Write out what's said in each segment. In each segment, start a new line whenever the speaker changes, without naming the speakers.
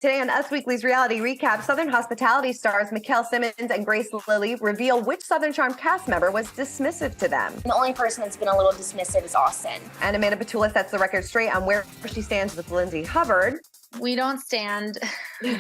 Today on Us Weekly's Reality Recap, Southern Hospitality stars Mikkel Simmons and Grace Lilly reveal which Southern Charm cast member was dismissive to them.
The only person that's been a little dismissive is Austin.
And Amanda Batula sets the record straight on where she stands with Lindsay Hubbard.
We don't stand. We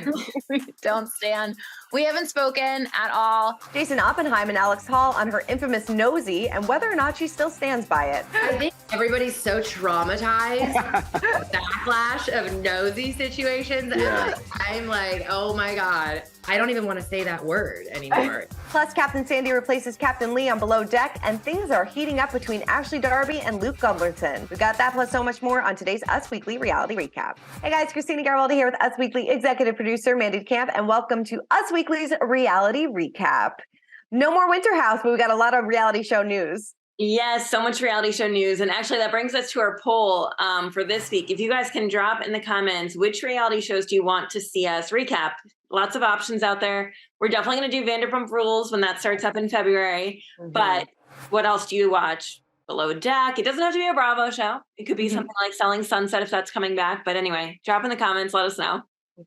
don't stand. We haven't spoken at all.
Jason Oppenheim and Alex Hall on her infamous nosy and whether or not she still stands by it.
I think everybody's so traumatized with the backlash of nosy situations.
Yeah.
I'm like, oh my God. I don't even want to say that word anymore.
Plus, Captain Sandy replaces Captain Lee on Below Deck, and things are heating up between Ashley Darby and Luke Gumberton. We got that plus so much more on today's Us Weekly Reality Recap. Hey guys, Christina Garbaldi here with Us Weekly executive producer Mandy Camp, and welcome to Us Weekly's Reality Recap. No more Winter House, but we got a lot of reality show news.
Yes, so much reality show news. And actually that brings us to our poll for this week. If you guys can drop in the comments, which reality shows do you want to see us recap? Lots of options out there. We're definitely going to do Vanderpump Rules when that starts up in February. Mm-hmm. But what else do you watch? Below Deck. It doesn't have to be a Bravo show. It could be something like Selling Sunset if that's coming back. But anyway, drop in the comments. Let us know.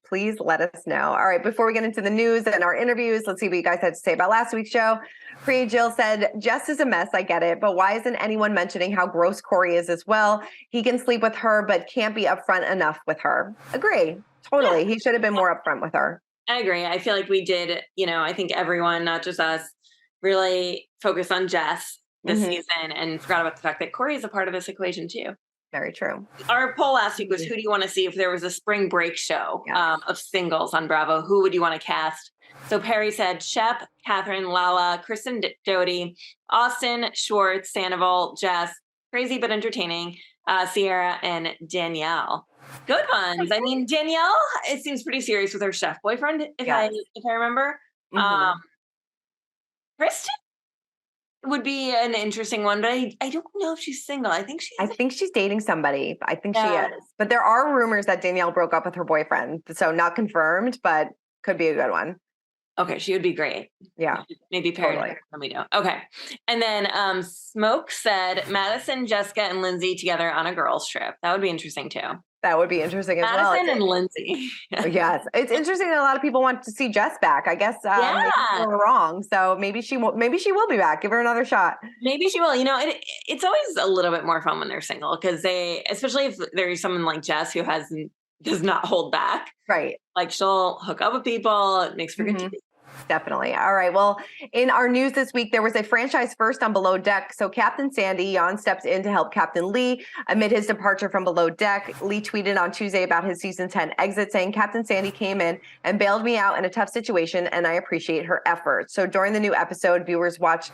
Please let us know. All right, before we get into the news and our interviews, let's see what you guys had to say about last week's show. Priya Jill said, Jess is a mess, I get it, but why isn't anyone mentioning how gross Corey is as well? He can sleep with her, but can't be upfront enough with her. Agree. Totally. Yeah. He should have been more upfront with her.
I agree. I feel like we did, I think everyone, not just us, really focused on Jess this season and forgot about the fact that Corey is a part of this equation too.
Very true.
Our poll last week was, who do you want to see if there was a spring break show of singles on Bravo? Who would you want to cast? So Perry said Shep, Catherine, Lala, Kristen Doty, Austin, Schwartz, Sandoval, Jess, crazy but entertaining, Sierra, and Danielle. Good ones. I mean, Danielle, it seems pretty serious with her chef boyfriend, if I remember. Kristen would be an interesting one, but I don't know if she's single. I think she's dating somebody. I think she is. But there are rumors that Danielle broke up with her boyfriend. So not confirmed, but could be a good one. Okay, she would be great.
Yeah.
Maybe paired with her, we don't. Okay. And then Smoke said Madison, Jessica, and Lindsay together on a girls trip. That would be interesting too.
That would be interesting as well.
Madison and Lindsay.
Yes. It's interesting that a lot of people want to see Jess back. I guess maybe we're wrong. So maybe she will be back. Give her another shot.
Maybe she will. It's always a little bit more fun when they're single because especially if there's someone like Jess who does not hold back.
Right.
Like she'll hook up with people. It makes for good TV.
Definitely. All right. Well, in our news this week, there was a franchise first on Below Deck. So Captain Sandy, Jan steps in to help Captain Lee amid his departure from Below Deck. Lee tweeted on Tuesday about his season 10 exit, saying, Captain Sandy came in and bailed me out in a tough situation, and I appreciate her efforts. So during the new episode, viewers watched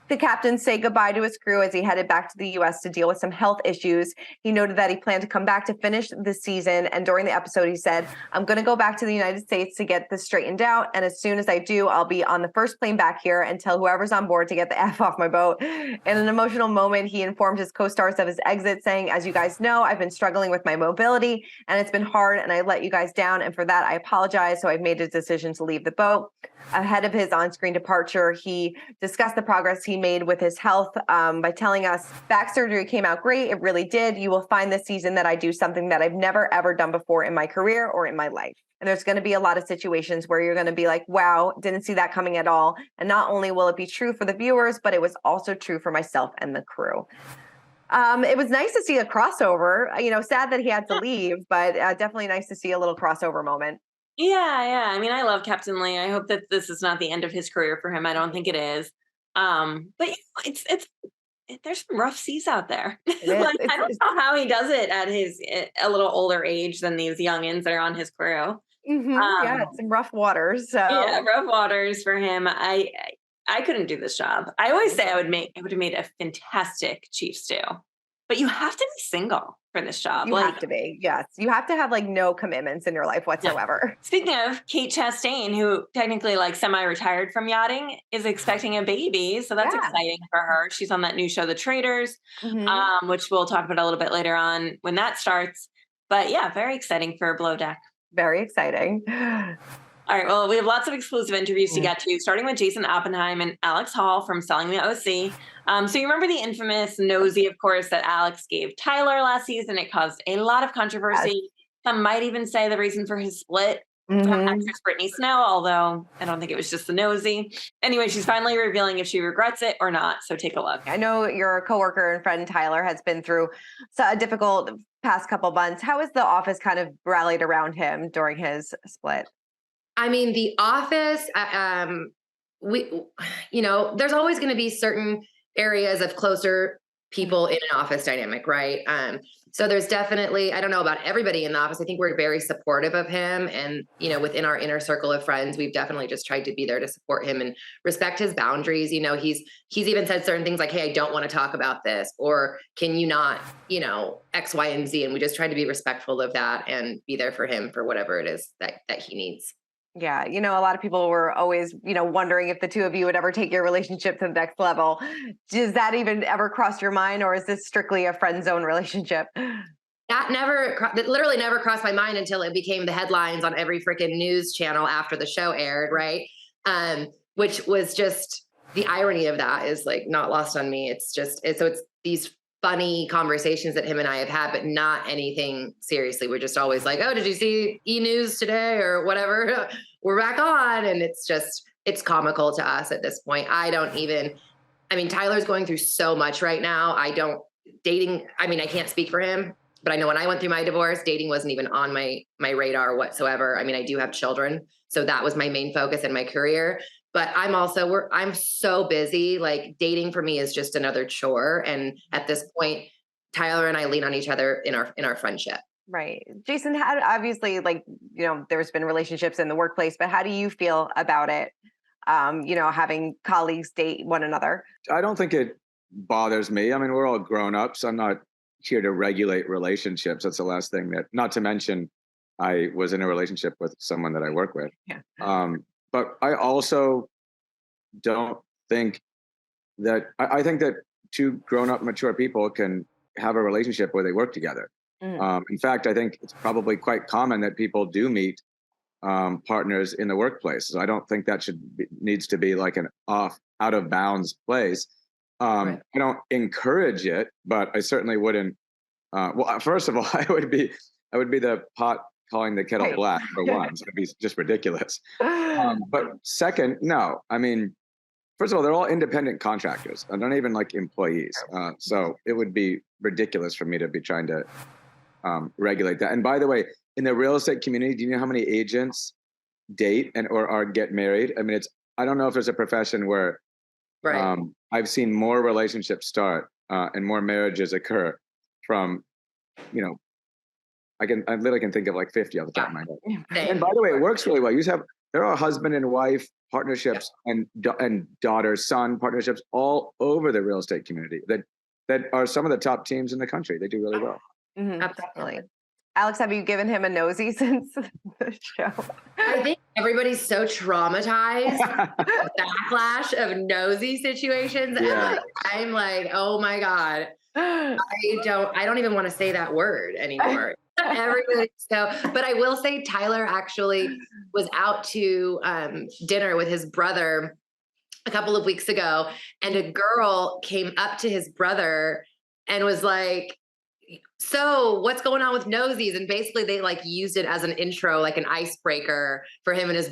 the captain say goodbye to his crew as he headed back to the U.S. to deal with some health issues. He noted that he planned to come back to finish the season. And during the episode, he said, I'm going to go back to the United States to get this straightened out. And as soon as I do, I'll be on the first plane back here and tell whoever's on board to get the F off my boat. In an emotional moment, he informed his co-stars of his exit, saying, as you guys know, I've been struggling with my mobility and it's been hard and I let you guys down. And for that, I apologize. So I've made a decision to leave the boat. Ahead of his on-screen departure, he discussed the progress he made with his health by telling us, back surgery came out great. It really did. You will find this season that I do something that I've never, ever done before in my career or in my life. And there's going to be a lot of situations where you're going to be like, wow, didn't see that coming at all. And not only will it be true for the viewers, but it was also true for myself and the crew. It was nice to see a crossover, sad that he had to leave, but definitely nice to see a little crossover moment.
Yeah. I mean, I love Captain Lee. I hope that this is not the end of his career for him. I don't think it is. But there's some rough seas out there. I don't know how he does it at a little older age than these youngins that are on his crew.
Some rough waters. So. Yeah,
rough waters for him. I couldn't do this job. I always say I would have made a fantastic chief stew. But you have to be single for this job.
You have to be, yes. You have to have no commitments in your life whatsoever.
Yeah. Speaking of, Kate Chastain, who technically semi-retired from yachting, is expecting a baby. So that's exciting for her. She's on that new show, The Traitors, which we'll talk about a little bit later on when that starts. But yeah, very exciting for Below Deck.
Very exciting.
All right. Well, we have lots of exclusive interviews to get to, starting with Jason Oppenheim and Alex Hall from Selling the OC. So you remember the infamous nosy, of course, that Alex gave Tyler last season. It caused a lot of controversy. Yes. Some might even say the reason for his split actress Brittany Snow, although I don't think it was just the nosy. Anyway, she's finally revealing if she regrets it or not. So take a look.
I know your coworker and friend Tyler has been through a difficult past couple months. How has the office kind of rallied around him during his split?
I mean, the office, there's always going to be certain areas of closer people in an office dynamic, right? So there's definitely, I don't know about everybody in the office. I think we're very supportive of him. And, within our inner circle of friends, we've definitely just tried to be there to support him and respect his boundaries. He's even said certain things like, hey, I don't want to talk about this, or can you not, X, Y, and Z. And we just tried to be respectful of that and be there for him for whatever it is that he needs.
Yeah. A lot of people were always, wondering if the two of you would ever take your relationship to the next level. Does that even ever cross your mind, or is this strictly a friend zone relationship?
That literally never crossed my mind until it became the headlines on every freaking news channel after the show aired. Right. Which was just the irony of that is like not lost on me. It's these funny conversations that him and I have had, but not anything seriously. We're just always like, oh, did you see E! News today or whatever? We're back on. And it's comical to us at this point. Tyler's going through so much right now. I can't speak for him, but I know when I went through my divorce, dating wasn't even on my radar whatsoever. I do have children, so that was my main focus in my career. But I'm so busy. Like dating for me is just another chore. And at this point, Tyler and I lean on each other in our friendship.
Right. Jason, obviously, there's been relationships in the workplace, but how do you feel about it? Having colleagues date one another.
I don't think it bothers me. We're all grown ups. I'm not here to regulate relationships. That's the last thing not to mention, I was in a relationship with someone that I work with.
Yeah.
But I also don't think that, I think that two grown-up, mature people can have a relationship where they work together. In fact, I think it's probably quite common that people do meet partners in the workplace. So I don't think that needs to be like an out of bounds place. Right. I don't encourage it, but I certainly wouldn't. First of all, I would be the pot calling the kettle black for one. So it'd be just ridiculous. But second, no. First of all, they're all independent contractors. They're not even like employees. So it would be ridiculous for me to be trying to regulate that. And by the way, in the real estate community, do you know how many agents date or get married? I don't know if there's a profession where I've seen more relationships start and more marriages occur from, I literally can think of like 50 off the top of my head. And by the way, it works really well. There are husband and wife partnerships and daughter-son partnerships all over the real estate community that are some of the top teams in the country. They do really well.
Mm-hmm. Absolutely. Alex, have you given him a nosy since the show?
I think everybody's so traumatized the backlash of nosy situations.
Yeah.
I'm like, oh my God. I don't even want to say that word anymore. But I will say Tyler actually was out to dinner with his brother a couple of weeks ago, and a girl came up to his brother and was like, so what's going on with nosies? And basically they used it as an intro, like an icebreaker for him and his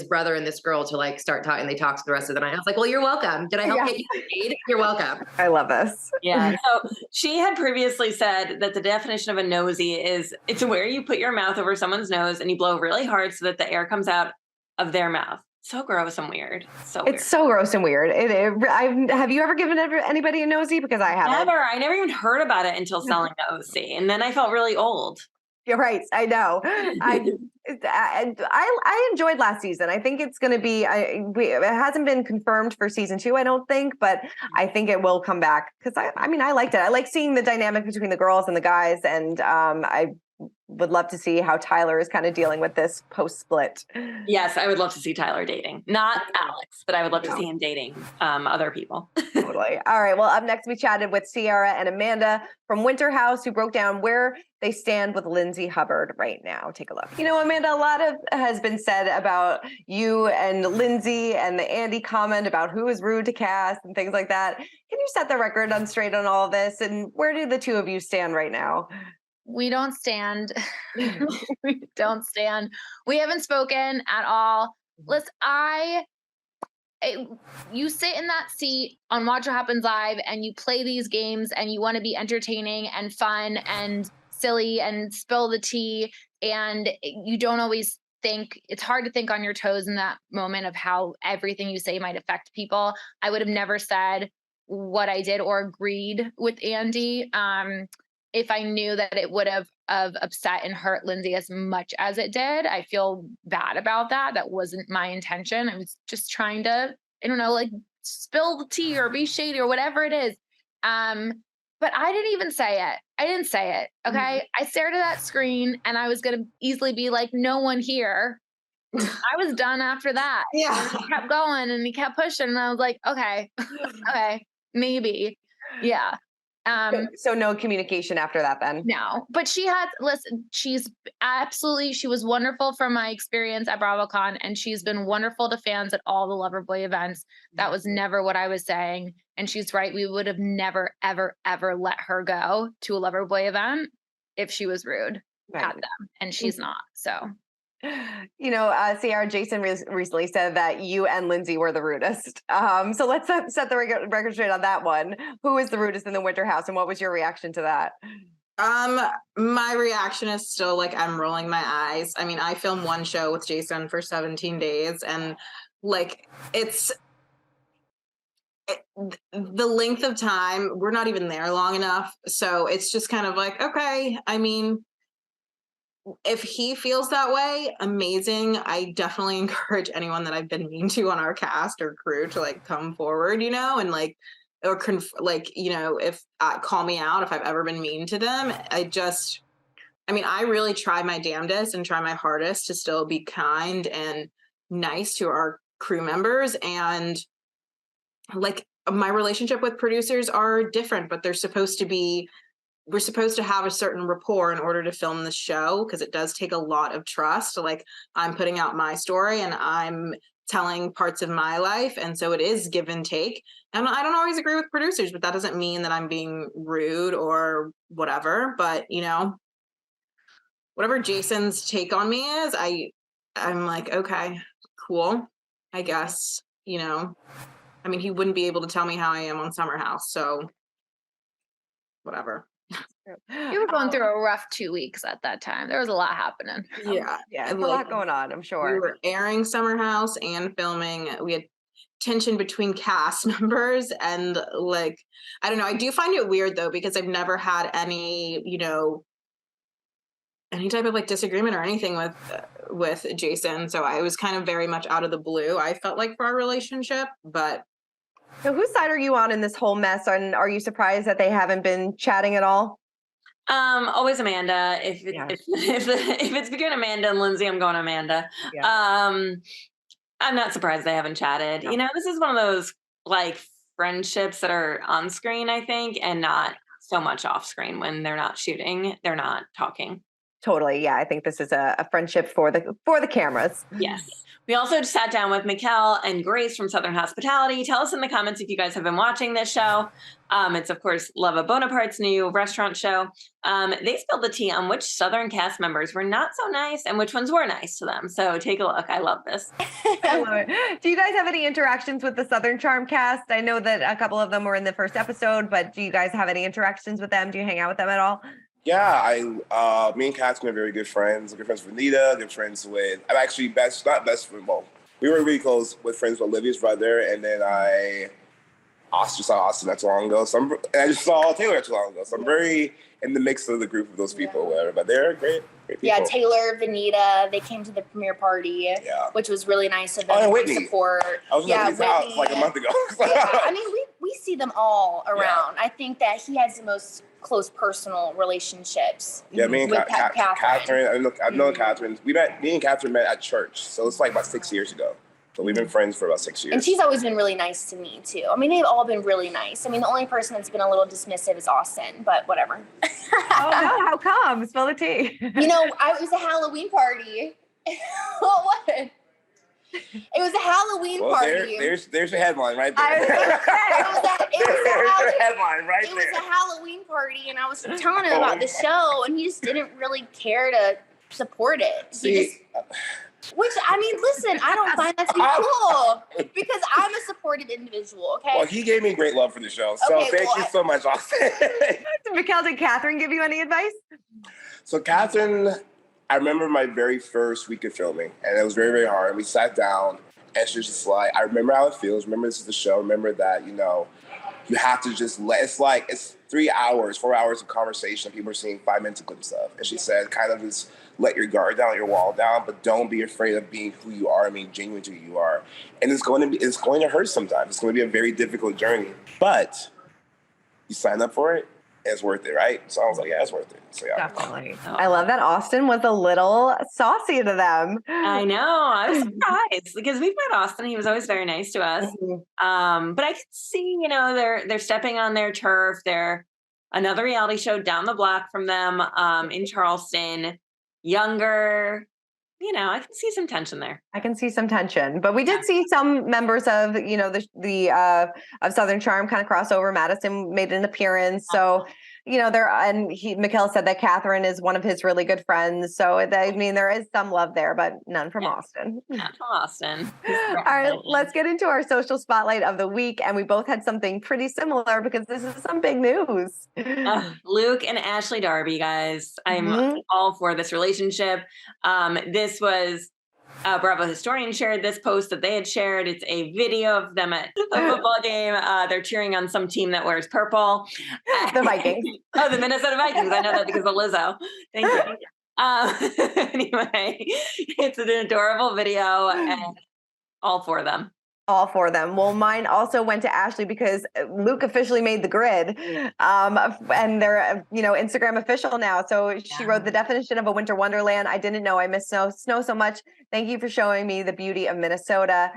brother and this girl to start talking. And they talked the rest of the night. I was like, well, you're welcome. Did I help get you paid? You're welcome.
I love this.
Yeah. So she had previously said that the definition of a nosy is it's where you put your mouth over someone's nose and you blow really hard so that the air comes out of their mouth. So gross and weird.
It's so gross and weird. Have you ever given anybody a nosy? Because I haven't.
Never. I never even heard about it until selling the OC, and then I felt really old.
You're right. I know. I enjoyed last season. I think it's going to be. It hasn't been confirmed for season 2, I don't think, but I think it will come back because I liked it. I like seeing the dynamic between the girls and the guys, and I would love to see how Tyler is kind of dealing with this post-split.
Yes, I would love to see Tyler dating. Not Alex, but I would love to see him dating other people.
Totally. All right. Well, up next, we chatted with Sierra and Amanda from Winter House, who broke down where they stand with Lindsay Hubbard right now. Take a look. Amanda, a lot has been said about you and Lindsay and the Andy comment about who is rude to Cass and things like that. Can you set the record straight on all of this? And where do the two of you stand right now?
we don't stand. We don't stand. We haven't spoken at all. Listen, you sit in that seat on Watch What Happens Live and you play these games and you want to be entertaining and fun and silly and spill the tea, and you don't always think, it's hard to think on your toes in that moment of how everything you say might affect people. I would have never said what I did or agreed with Andy if I knew that it would have upset and hurt Lindsay as much as it did. I feel bad about that. That wasn't my intention. I was just trying to, I don't know, like spill the tea or be shady or whatever it is. But I didn't even say it. I didn't say it. Okay. Mm-hmm. I stared at that screen and I was going to easily be like, no one here. I was done after that.
Yeah.
And he kept going and he kept pushing. And I was like, okay, okay, maybe. Yeah.
So no communication after that then?
No, but she was wonderful from my experience at BravoCon, and she's been wonderful to fans at all the Loverboy events. That was never what I was saying. And she's right. We would have never, ever, ever let her go to a Loverboy event if she was rude at them, and she's not. So.
You know, Sierra, Jason recently said that you and Lindsay were the rudest. So let's set the record straight on that one. Who is the rudest in the Winter House, and what was your reaction to that?
My reaction is still like I'm rolling my eyes. I mean, I filmed one show with Jason for 17 days, and like the length of time, we're not even there long enough. So it's just kind of like, okay, I mean, if he feels that way, amazing. I definitely encourage anyone that I've been mean to on our cast or crew to like come forward, you know, and like, or you know, if call me out if I've ever been mean to them. I really try my damnedest and try my hardest to still be kind and nice to our crew members. And like my relationship with producers are different, but we're supposed to have a certain rapport in order to film the show, because it does take a lot of trust. Like I'm putting out my story and I'm telling parts of my life. And so it is give and take. And I don't always agree with producers, but that doesn't mean that I'm being rude or whatever. But, you know, whatever Jason's take on me is, I'm like, okay, cool, I guess, you know. I mean, he wouldn't be able to tell me how I am on Summer House. So whatever.
You were going through a rough 2 weeks at that time. There was a lot happening.
Yeah, a lot going on, I'm sure.
We were airing Summer House and filming. We had tension between cast members, and like, I don't know. I do find it weird though, because I've never had any, you know, any type of like disagreement or anything with Jason. So I was kind of very much out of the blue, I felt like, for our relationship. But
so whose side are you on in this whole mess? And are you surprised that they haven't been chatting at all?
Always Amanda. If it's between Amanda and Lindsay, I'm going Amanda. Yeah. I'm not surprised they haven't chatted. No. You know, this is one of those like friendships that are on screen, I think, and not so much off screen. When they're not shooting, they're not talking.
Totally. Yeah. I think this is a friendship for the cameras.
Yes. We also just sat down with Mikkel and Grace from Southern Hospitality. Tell us in the comments if you guys have been watching this show. It's, of course, Leva Bonaparte's new restaurant show. They spilled the tea on which Southern cast members were not so nice and which ones were nice to them. So take a look. I love this.
I love it. Do you guys have any interactions with the Southern Charm cast? I know that a couple of them were in the first episode, but do you guys have any interactions with them? Do you hang out with them at all?
Yeah, me and Kat's been very good friends. Good friends with Nita, good friends with, I'm actually not best friend, well, we were really close with friends with Olivia's brother, and then I saw Austin not too long ago. And I just saw Taylor not too long ago. So I'm very in the mix of the group of those people, whatever. But they're great people.
Yeah, Taylor, Vanita, they came to the premiere party, which was really nice of them.
Oh, and Whitney.
Support.
I was at his house like a month ago.
Yeah, I mean, we see them all around. Yeah. I think that he has the most close personal relationships.
Yeah, me and Catherine. I've known Catherine. Me and Catherine met at church, so it's like about 6 years ago. So we've been friends for about 6 years.
And she's always been really nice to me too. I mean, they've all been really nice. I mean, the only person that's been a little dismissive is Austin, but whatever.
Oh no, how come? Spill the tea.
You know, it was a Halloween party. What? It was a Halloween party.
There's your headline right there. There's the headline right
It
there.
was a Halloween party, and I was telling him about the show, and he just didn't really care to support it. Which, I mean, listen, I don't find that to be cool because I'm a supportive individual, okay?
Well, he gave me great love for the show, so
Okay,
thank you so much, Austin.
Mikkel, did Catherine give you any advice?
So Catherine, I remember my very first week of filming, and it was very, very hard. We sat down, and she was just like, I remember how it feels. Remember this is the show. Remember that, you have to just it's 3 hours, 4 hours of conversation. People are seeing 5 minutes of clips of. And she said, kind of just let your guard down, your wall down, but don't be afraid of being who you are, genuine to who you are. And it's going to hurt sometimes. It's going to be a very difficult journey, but you sign up for it, and it's worth it, right? So I was like, yeah, it's worth it. So yeah.
Definitely. I love that Austin was a little saucy to them.
I know. I was surprised because we've met Austin. He was always very nice to us. But I can see, they're stepping on their turf. They're another reality show down the block from them in Charleston, younger. I can see some tension there.
I can see some tension, but we did see some members of, the of Southern Charm kind of cross over. Madison made an appearance. So, Mikkel said that Catherine is one of his really good friends. So, there is some love there, but none from Austin.
Not from Austin.
All right, let's get into our social spotlight of the week. And we both had something pretty similar because this is some big news.
Luke and Ashley Darby, guys. I'm all for this relationship. This was Bravo Historian shared this post that they had shared. It's a video of them at a football game. They're cheering on some team that wears purple.
The Vikings.
Oh, the Minnesota Vikings. I know that because of Lizzo. Thank you. Anyway, it's an adorable video and all for them.
All for them. Well, mine also went to Ashley because Luke officially made the grid, and they're Instagram official now. So she wrote the definition of a winter wonderland. I didn't know I miss snow so much. Thank you for showing me the beauty of Minnesota.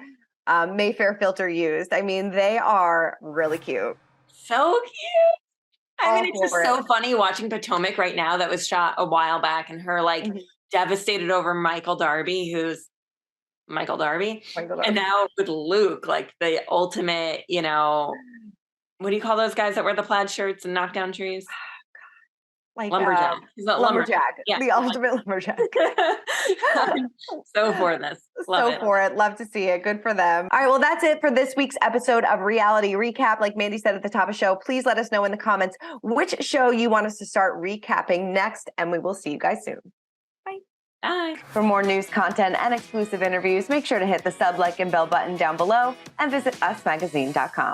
Mayfair filter used. They are really cute.
So cute. It's just so funny watching Potomac right now. That was shot a while back, and her devastated over Michael Darby, who's Michael Darby. And now with Luke, like the ultimate, what do you call those guys that wear the plaid shirts and knock down trees?
Like
lumberjack. He's not
lumberjack. Yeah. The ultimate lumberjack.
So for this. Love it.
Love to see it. Good for them. All right. Well, that's it for this week's episode of Reality Recap. Like Mandy said at the top of the show, please let us know in the comments which show you want us to start recapping next, and we will see you guys soon.
Bye.
For more news, content, and exclusive interviews, make sure to hit the sub, like, and bell button down below and visit usmagazine.com.